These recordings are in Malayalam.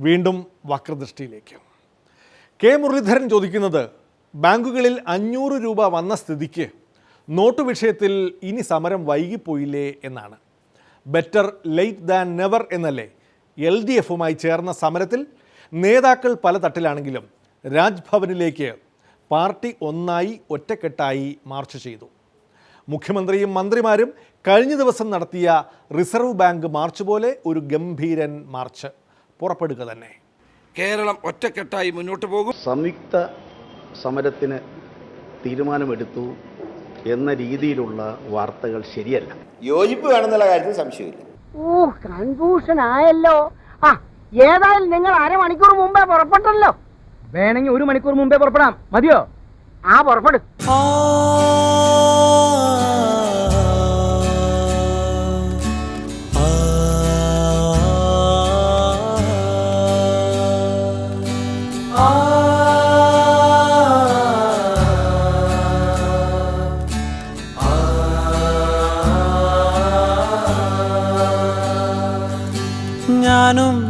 വീണ്ടും വക്രദൃഷ്ടിയിലേക്ക്. കെ മുരളീധരൻ ചോദിക്കുന്നത്, ബാങ്കുകളിൽ 500 രൂപ വന്ന സ്ഥിതിക്ക് നോട്ട് വിഷയത്തിൽ ഇനി സമരം വൈകിപ്പോയില്ലേ എന്നാണ്. ബെറ്റർ ലേറ്റ് ദാൻ നെവർ എന്നല്ലേ. LDFുമായി ചേർന്ന സമരത്തിൽ നേതാക്കൾ പല തട്ടിലാണെങ്കിലും രാജ്ഭവനിലേക്ക് പാർട്ടി ഒന്നായി ഒറ്റക്കെട്ടായി മാർച്ച് ചെയ്തു. മുഖ്യമന്ത്രിയും മന്ത്രിമാരും കഴിഞ്ഞ ദിവസം നടത്തിയ റിസർവ് ബാങ്ക് മാർച്ച് പോലെ ഒരു ഗംഭീരൻ മാർച്ച് പുറപ്പെടുക തന്നെ. കേരളം ഒറ്റക്കെട്ടായി മുന്നോട്ട് പോകും. സംയുക്ത സമരത്തിന് തീരുമാനമെടുത്തു എന്ന രീതിയിലുള്ള വാർത്തകൾ ശരിയല്ല. യോജിപ്പ് വേണമെന്നുള്ള കാര്യത്തിൽ സംശയമില്ല. കൺഫ്യൂഷൻ ആയല്ലോ. ഏതായാലും നിങ്ങൾ അരമണിക്കൂർ മുമ്പേ പുറപ്പെട്ടല്ലോ. വേണമെങ്കിൽ 1 മണിക്കൂർ മുമ്പേ പുറപ്പെടാം. മതിയോ? പുറപ്പെടും.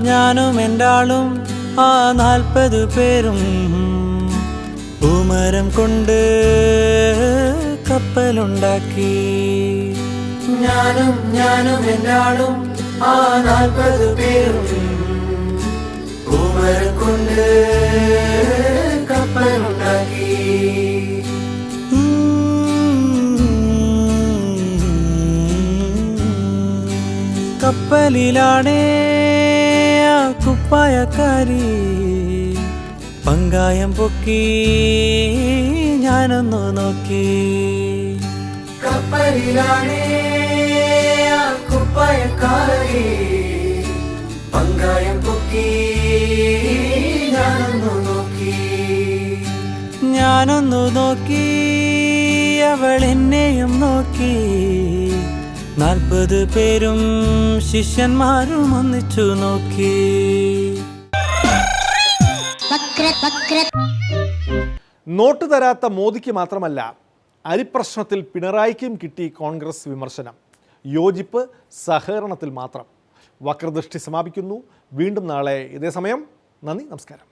ഞാനും എൻ്റാളും 40 പേരും പൂമരം കൊണ്ട് കപ്പലുണ്ടാക്കി. ഞാനും എൻ്റാളും 40 പേരും പൂമരം കൊണ്ട് കപ്പലുണ്ടാക്കി. കപ്പലിലാണേ കുപ്പായക്കാരി പങ്കായം പൊക്കി ഞാനൊന്നു നോക്കി. കപ്പലിലാണേ കുപ്പായക്കാരി പങ്കായം പൊക്കി ഞാനൊന്നു നോക്കി. അവൾ എന്നെയും നോക്കി. 40 പേരും ശിഷ്യന്മാരും ഒന്നിച്ചു നോക്കി. നോട്ട് തരാത്ത മോദിക്ക് മാത്രമല്ല, അരിപ്രശ്നത്തിൽ പിണറായിക്കും കിട്ടി കോൺഗ്രസ് വിമർശനം. യോജിപ്പ് സഹകരണത്തിൽ മാത്രം. വക്രദൃഷ്ടി സമാപിക്കുന്നു. വീണ്ടും നാളെ ഇതേ സമയം. നന്ദി, നമസ്കാരം.